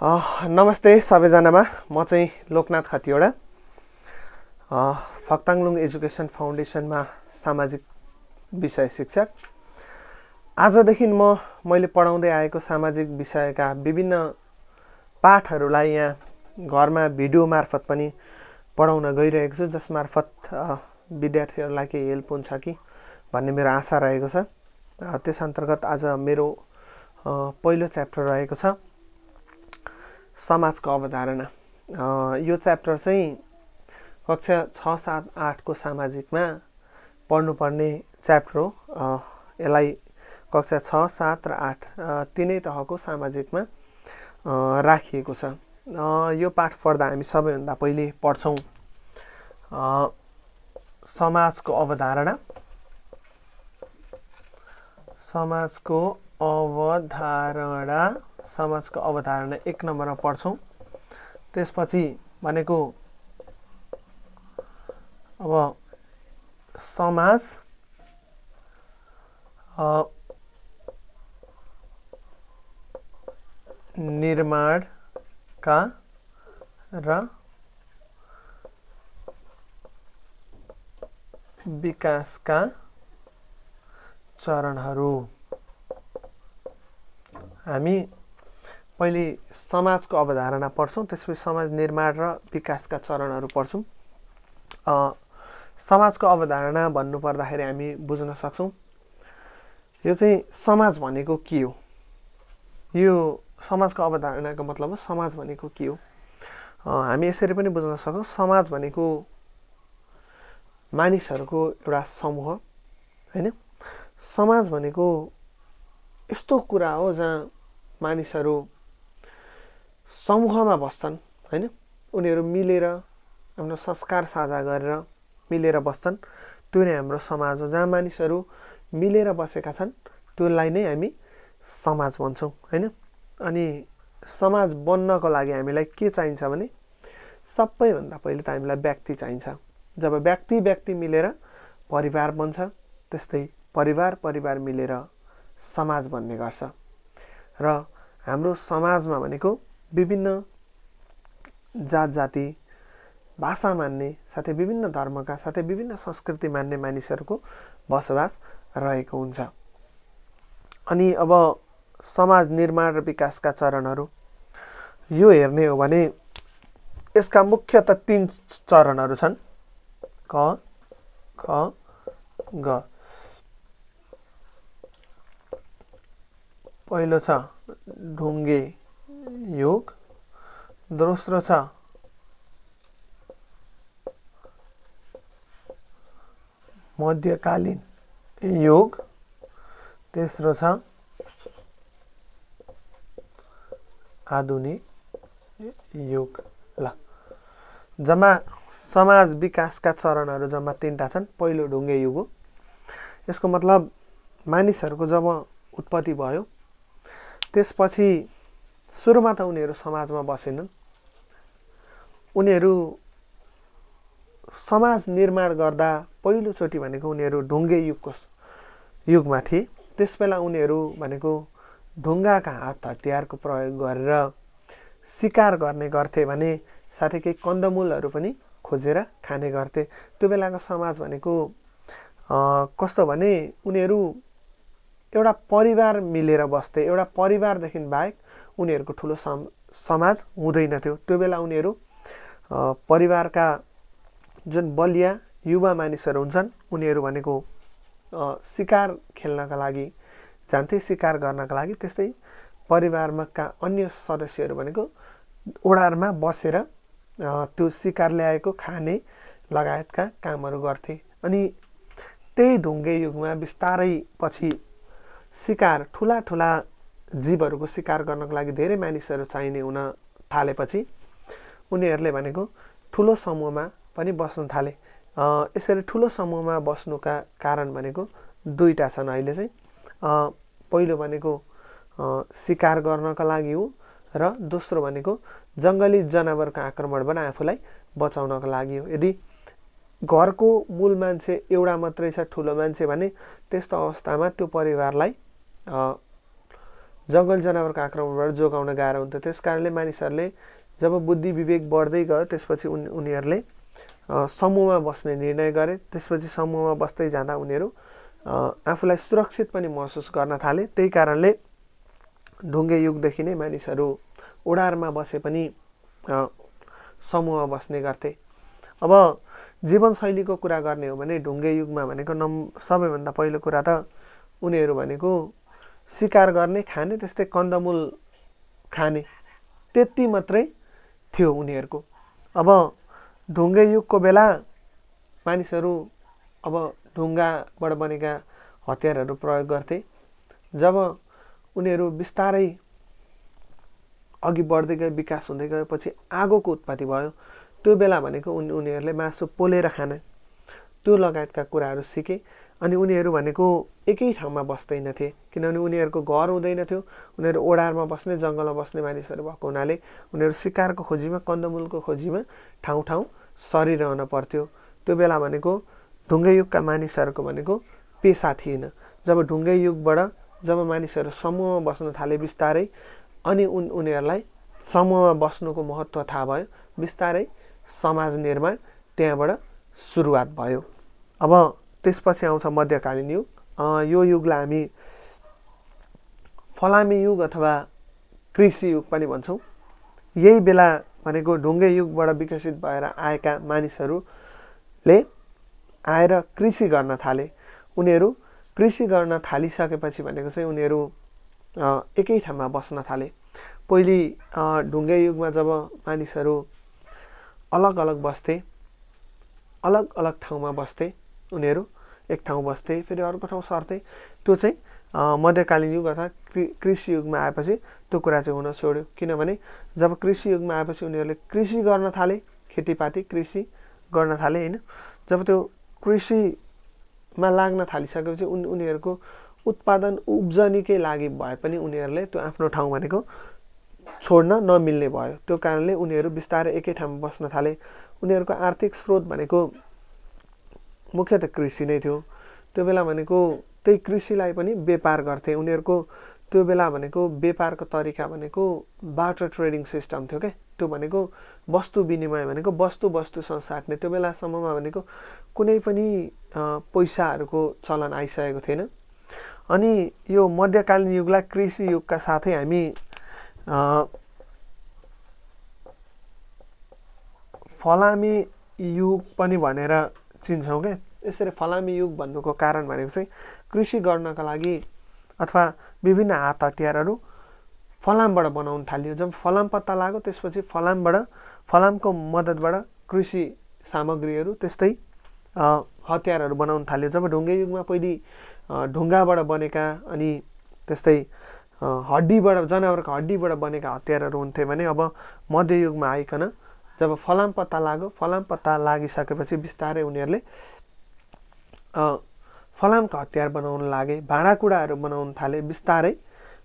नमस्ते सबैजनामा म चाहिँ लोकनाथ खतिवडा फक्ताङलुङ एजुकेसन फाउन्डेसनमा सामाजिक विषय शिक्षक। आजदेखि मैले पढाउँदै आएको सामाजिक विषयका विभिन्न पाठहरूलाई यहाँ घरमा भिडियो मार्फत पनि पढाउन गइरहेको छु, जसमार्फत विद्यार्थीहरूलाई केही हेल्प हुन्छ कि भन्ने मेरो आशा रहेको छ। त्यस अन्तर्गत आज मेरो पहिलो च्याप्टर रहेको छ समाजको अवधारणा। यो च्याप्टर चाहिँ कक्षा 6, 7, 8 को सामाजिकमा पढ्नुपर्ने च्याप्टर हो। यसलाई कक्षा 6, 7 र 8 तीनै तहको सामाजिकमा राखिएको छ। यो पाठ पढ्दा हामी सबैभन्दा पहिले पढ्छौँ समाजको अवधारणा। समाजको अवधारणा 1 नम्बरमा पढ्छौँ। त्यसपछि भनेको अब समाज निर्माणका र विकासका चरणहरू। हामी पहिले समाजको अवधारणा पढ्छौँ, त्यसपछि समाज निर्माण र विकासका चरणहरू पढ्छौँ। समाजको अवधारणा भन्नुपर्दाखेरि हामी बुझ्न सक्छौँ यो चाहिँ समाज भनेको के हो। यो समाजको अवधारणाको मतलब हो समाज भनेको के हो। हामी यसरी पनि बुझ्न सक्छौँ समाज भनेको मानिसहरूको एउटा समूह हैन। समाज भनेको यस्तो कुरा हो जहाँ मानिसहरू समूहमा बस्छन् हैन। उनीहरू मिलेर आफ्नो संस्कार साझा गरेर मिलेर बस्छन्, त्यो नै हाम्रो समाज हो। जहाँ मानिसहरू मिलेर बसेका छन् त्यसलाई नै हामी समाज भन्छौँ हैन। अनि समाज बन्नको लागि हामीलाई के चाहिन्छ भने सबैभन्दा पहिले त हामीलाई व्यक्ति चाहिन्छ। जब व्यक्ति मिलेर परिवार बन्छ, त्यस्तै परिवार मिलेर समाज बन्ने गर्छ। र हाम्रो समाजमा भनेको विभिन्न जात जाति, भाषा मान्ने, साथै विभिन्न धर्मका, साथै विभिन्न संस्कृति मान्ने मानिसहरूको बसोबास रहेको हुन्छ। अनि अब समाज निर्माण र विकासका चरणहरू यो हेर्ने हो भने यसका मुख्यतः 3 चरणहरू छन्। क ख ग। पहिलो छ ढुङ्गे युग, दोस्रो छ मध्यकालीन युग, तेस्रो छ आधुनिक युग। ल जम्मा समाज विकासका चरणहरू जम्मा 3टा छन्। पहिलो ढुङ्गे युग हो। यसको मतलब मानिसहरूको जब उत्पत्ति भयो त्यसपछि सुरुमा त उनीहरू समाजमा बसेनन्। उनीहरू समाज निर्माण गर्दा पहिलोचोटि भनेको उनीहरू ढुङ्गे युगमा थिए। त्यसबेला उनीहरू भनेको ढुङ्गाका हात हतियारको प्रयोग गरेर शिकार गर्ने गर्थे भने साथै केही कन्दमूलहरू पनि खोजेर खाने गर्थे। त्यो बेलाको समाज भनेको कस्तो भने उनीहरू एउटा परिवार मिलेर बस्थे। एउटा परिवारदेखि बाहेक उनीहरूको ठुलो समाज हुँदैन थियो। त्यो बेला उनीहरू परिवारका जुन बलिया युवा मानिसहरू हुन्छन् उनीहरू भनेको शिकार खेल्नका लागि जान्थे, शिकार गर्नका लागि। त्यस्तै परिवारमा अन्य सदस्यहरू भनेको ओडारमा बसेर त्यो शिकार ल्याएको खाने लगायतका कामहरू गर्थे। अनि त्यही ढुङ्गे युगमा बिस्तारै पछि शिकार ठुला जीवहरूको शिकार गर्नको लागि धेरै मानिसहरू चाहिने हुन थालेपछि उनीहरूले भनेको ठुलो समूहमा पनि बस्न थाले। यसरी ठुलो समूहमा बस्नुका कारण भनेको 2टा छन् अहिले चाहिँ। पहिलो भनेको शिकार गर्नका लागि हो र दोस्रो भनेको जङ्गली जनावरको आक्रमणबाट आफूलाई बचाउनका लागि हो। यदि घरको मूल मान्छे एउटा मात्रै छ ठुलो मान्छे भने त्यस्तो अवस्थामा त्यो परिवारलाई जङ्गली जनावरको आक्रमणबाट जोगाउन गाह्रो हुन्थ्यो। त्यस कारणले मानिसहरूले जब बुद्धि विवेक बढ्दै गयो त्यसपछि उनीहरूले समूहमा बस्ने निर्णय गरे। त्यसपछि समूहमा बस्दै जाँदा उनीहरू आफूलाई सुरक्षित पनि महसुस गर्न थाले। त्यही कारणले ढुङ्गे युगदेखि नै मानिसहरू ओडारमा बसे पनि समूहमा बस्ने गर्थे। अब जीवनशैलीको कुरा गर्ने हो भने ढुङ्गे युगमा भनेको सबैभन्दा पहिलो कुरा त उनीहरू भनेको शिकार गर्ने, खाने, त्यस्तै कन्दमूल खाने, त्यति मात्रै थियो उनीहरूको। अब ढुङ्गे युगको बेला मानिसहरू अब ढुङ्गाबाट बनेका हतियारहरू प्रयोग गर्थे। जब उनीहरू बिस्तारै अघि बढ्दै गए, विकास हुँदै गएपछि आगोको उत्पत्ति भयो। त्यो बेला भनेको उनीहरूले मासु पोलेर खाने, त्यो लगायतका कुराहरू सिके। अनि उनीहरू भनेको एकै ठाउँमा बस्दैनथे, किनभने उनीहरूको घर हुँदैनथ्यो। उनीहरू ओडारमा बस्ने, जङ्गलमा बस्ने मानिसहरू भएको हुनाले उनीहरू शिकारको खोजीमा, कन्दमूलको खोजीमा ठाउँ ठाउँ सरिरहन पर्थ्यो। त्यो बेला भनेको ढुङ्गे युगका मानिसहरूको भनेको पेसा थिएन। जब ढुङ्गे युगबाट जब मानिसहरू समूहमा बस्न थाले बिस्तारै, अनि उनीहरूलाई समूहमा बस्नुको महत्त्व थाहा भयो। बिस्तारै समाज निर्माण त्यहाँबाट सुरुवात भयो। अब त्यसपछि आउँछ मध्यकालीन युग। यो युगलाई हामी फलामे युग अथवा कृषि युग पनि भन्छौँ। यही बेला भनेको ढुङ्गे युगबाट विकसित भएर आएका मानिसहरूले आएर कृषि गर्न थाले। उनीहरू कृषि गर्न थालिसकेपछि भनेको चाहिँ उनीहरू एकै ठाउँमा बस्न थाले। पहिले ढुङ्गे युगमा जब मानिसहरू अलग अलग बस्थे, अलग अलग ठाउँमा बस्थे, उनीहरू एक ठाउँ बस्थे फेरि अर्को ठाउँ सर्थे। त्यो चाहिँ मध्यकालीन युग अथवा कृषि युगमा आएपछि त्यो कुरा चाहिँ हुन छोड्यो। किनभने जब कृषि युगमा आएपछि उनीहरूले कृषि गर्न थाले, खेतीपाती कृषि गर्न थाले होइन। जब त्यो कृषिमा लाग्न थालिसकेपछि उनीहरूको उत्पादन उब्जनीकै लागि भए पनि उनीहरूले त्यो आफ्नो ठाउँ भनेको छोड्न नमिल्ने भयो। त्यो कारणले उनीहरू बिस्तारै एकै ठाउँमा बस्न थाले। उनीहरूको आर्थिक स्रोत भनेको मुख्यतः कृषि नै थियो। त्यो बेला भनेको त्यही कृषिलाई पनि व्यापार गर्थे। उनीहरूको त्यो बेला भनेको व्यापारको तरिका भनेको बार्टर ट्रेडिङ सिस्टम थियो क्या। त्यो भनेको वस्तु विनिमय भनेको वस्तुसँग साट्ने। त्यो बेलासम्ममा भनेको कुनै पनि पैसाहरूको चलन आइसकेको थिएन। अनि यो मध्यकालीन युगलाई कृषि युगका साथै हामी फलामे युग पनि भनेर चिन्छौँ क्या। यसरी फलामे युग भन्नुको कारण भनेको चाहिँ कृषि गर्नका लागि अथवा विभिन्न हात हतियारहरू फलामबाट बनाउन थालियो। जब फलाम पत्ता लाग्यो त्यसपछि फलामको मद्दतबाट कृषि सामग्रीहरू त्यस्तै हतियारहरू बनाउन थालियो। जब ढुङ्गे युगमा पहिले ढुङ्गाबाट बनेका अनि त्यस्तै हड्डीबाट, जनावरको हड्डीबाट बनेका हतियारहरू हुन्थे भने अब मध्ययुगमा आइकन जब फलाम पत्ता लाग्यो, फलाम पत्ता लागिसकेपछि बिस्तारै उनीहरूले फलामका हतियार बनाउन लागे, भाँडाकुँडाहरू बनाउन थाले। बिस्तारै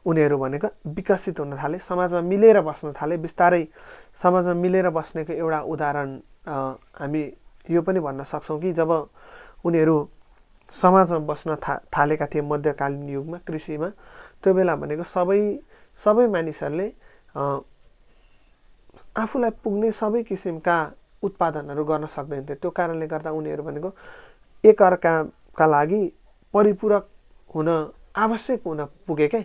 उनीहरू भनेको विकसित हुन थाले, समाजमा मिलेर बस्न थाले। बिस्तारै समाजमा मिलेर बस्नेको एउटा उदाहरण हामी यो पनि भन्न सक्छौँ कि जब उनीहरू समाजमा बस्न थालेका थिए मध्यकालीन युगमा कृषिमा, त्यो बेला भनेको सबै मानिसहरूले आफूलाई पुग्ने सबै किसिमका उत्पादनहरू गर्न सक्दैनथे। त्यो कारणले गर्दा उनीहरू भनेको एकअर्काका लागि परिपूरक हुन आवश्यक हुन पुगे क्या।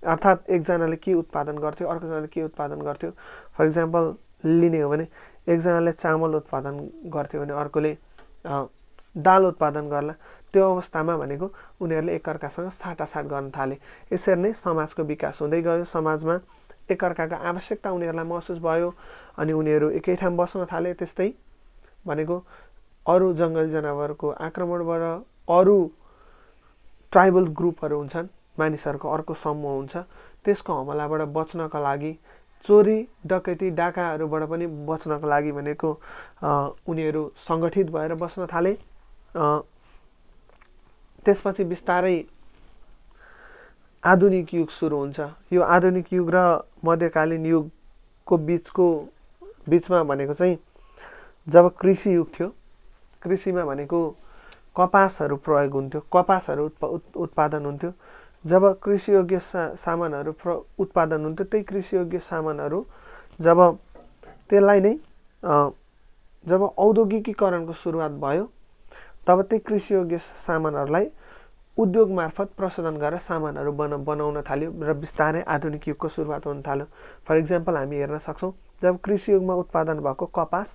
अर्थात् एकजनाले के उत्पादन गर्थ्यो, अर्कोजनाले के उत्पादन गर्थ्यो। फर इक्जाम्पल लिने हो भने एकजनाले चामल उत्पादन गर्थ्यो भने अर्कोले दाल उत्पादन गर्ला। त्यो अवस्थामा भनेको उनीहरूले एकअर्कासँग साटासाट गर्न थाले। यसरी नै समाजको विकास हुँदै गयो। समाजमा एकअर्काको आवश्यकता उनीहरूलाई महसुस भयो अनि उनीहरू एकै ठाउँ बस्न थाले। त्यस्तै भनेको अरू जङ्गली जनावरको आक्रमणबाट अरू ट्राइबल ग्रुपहरू हुन्छन्, मानिसहरूको अर्को समूह हुन्छ, त्यसको हमलाबाट बच्नका लागि, चोरी डकैती डाकाहरूबाट पनि बच्नका लागि भनेको उनीहरू सङ्गठित भएर बस्न थाले। त्यसपछि बिस्तारै आधुनिक युग सुरु हुन्छ। यो आधुनिक युग र मध्यकालीन युगको बिचमा भनेको चाहिँ जब कृषि युग थियो, कृषिमा भनेको कपासहरू प्रयोग हुन्थ्यो, कपासहरू उत्पादन हुन्थ्यो। जब कृषियोग्य सामानहरू उत्पादन हुन्थ्यो त्यही कृषियोग्य सामानहरू जब त्यसलाई नै जब औद्योगिकीकरणको सुरुवात भयो तब त्यही कृषियोग्य सामानहरूलाई उद्योग मार्फत प्रशोधन गरेर सामानहरू बनाउन थाल्यो र बिस्तारै आधुनिक युगको सुरुवात हुन थाल्यो। फर इक्जाम्पल हामी हेर्न सक्छौँ जब कृषि युगमा उत्पादन भएको कपास,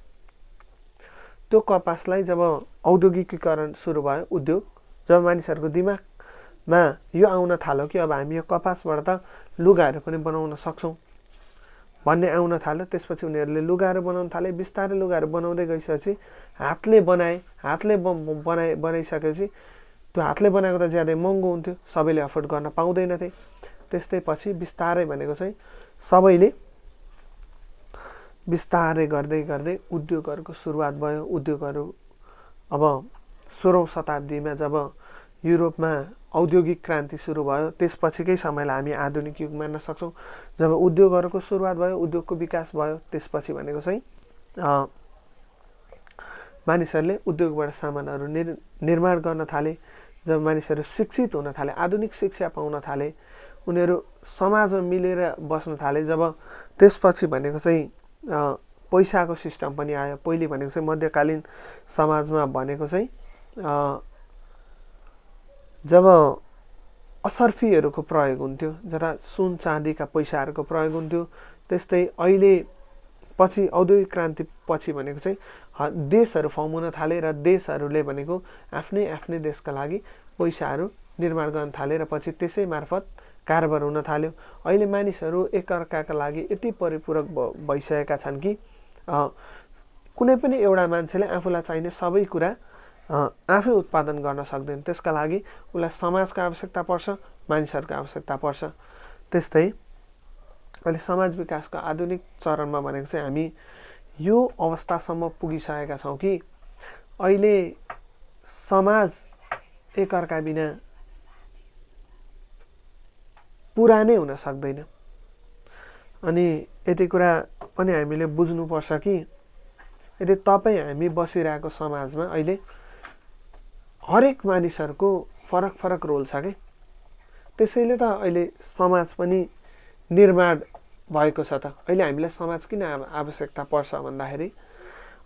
त्यो कपासलाई जब औद्योगिकीकरण सुरु भयो, उद्योग, जब मानिसहरूको दिमागमा यो आउन थाल्यो कि अब हामी यो कपासबाट त लुगाहरू पनि बनाउन सक्छौँ भन्ने आउन थाल्यो, त्यसपछि उनीहरूले लुगाहरू बनाउन थाले। बिस्तारै लुगाहरू बनाउँदै गइसकेपछि हातले बनाइसकेपछि त्यो हातले बनाएको त ज्यादै महँगो हुन्थ्यो, सबैले अफोर्ड गर्न पाउँदैनथे। त्यस्तै पछि बिस्तारै भनेको चाहिँ सबैले बिस्तारै गर्दै गर्दै उद्योगहरूको सुरुवात भयो। उद्योगहरू अब 16औं शताब्दीमा जब युरोपमा औद्योगिक क्रान्ति सुरु भयो त्यसपछिकै समयलाई हामी आधुनिक युग मान्न सक्छौँ। जब उद्योगहरूको सुरुवात भयो, उद्योगको विकास भयो, त्यसपछि भनेको चाहिँ मानिसहरूले उद्योगबाट सामानहरू निर्माण गर्न थाले। जब मानिसहरू शिक्षित हुन थाले, आधुनिक शिक्षा पाउन थाले, उनीहरू समाजमा मिलेर बस्न थाले, जब त्यसपछि भनेको चाहिँ पैसाको सिस्टम पनि आयो। पहिले भनेको चाहिँ मध्यकालीन समाजमा भनेको चाहिँ जब असर्फीहरूको प्रयोग हुन्थ्यो, जता सुन चाँदीका पैसाहरूको प्रयोग हुन्थ्यो, त्यस्तै अहिले पछि औद्योगिक क्रान्ति पछि भनेको चाहिँ देशहरू फर्मुन थाले र देशहरूले भनेको आफ्नै आफ्नै देशका लागि पैसाहरू निर्माण गर्न थाले र पछि त्यसै मार्फत कारोबार हुन थाल्यो। अहिले मानिसहरू एकअर्काका लागि यति परिपूरक भइसकेका छन् कि कुनै पनि एउटा मान्छेले आफूलाई चाहिने सबै कुरा आफै उत्पादन गर्न सक्दैन। त्यसका लागि उसलाई समाजको आवश्यकता पर्छ, मानिसहरूको आवश्यकता पर्छ। त्यस्तै अहिले समाज विकासको आधुनिक चरणमा भनेको चाहिँ हामी यो अवस्थासम्म पुगिसकेका छौँ कि अहिले समाज एकअर्का बिना पुरा नै हुन सक्दैन। अनि यति कुरा पनि हामीले बुझ्नुपर्छ कि यदि हामी बसिरहेको समाजमा अहिले हरेक मानिसहरूको फरक फरक रोल छ कि त्यसैले त अहिले समाज पनि निर्माण भएको छ। त अहिले हामीलाई समाज किन आवश्यकता पर्छ भन्दाखेरि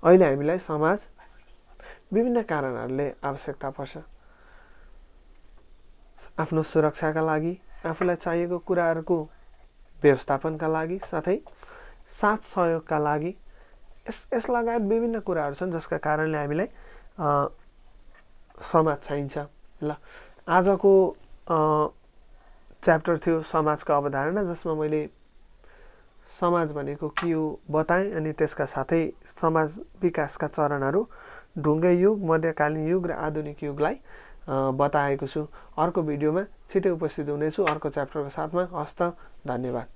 अहिले हामीलाई समाज विभिन्न कारणहरूले आवश्यकता पर्छ। आफ्नो सुरक्षाका लागि, आफूलाई चाहिएको कुराहरूको व्यवस्थापनका लागि, साथै साथ सहयोगका लागि, यस लगायत विभिन्न कुराहरू छन् जसका कारणले हामीलाई समाज चाहिन्छ। ल, आजको च्याप्टर थियो समाजको अवधारणा, जसमा मैले समाज भनेको के हो बताएँ अनि त्यसका साथै समाज विकासका चरणहरू ढुङ्गे युग, मध्यकालीन युग र आधुनिक युगलाई बताएको छु। अर्को भिडियोमा छिटै उपस्थित हुनेछु अर्को च्याप्टरको साथमा। हस्त, धन्यवाद।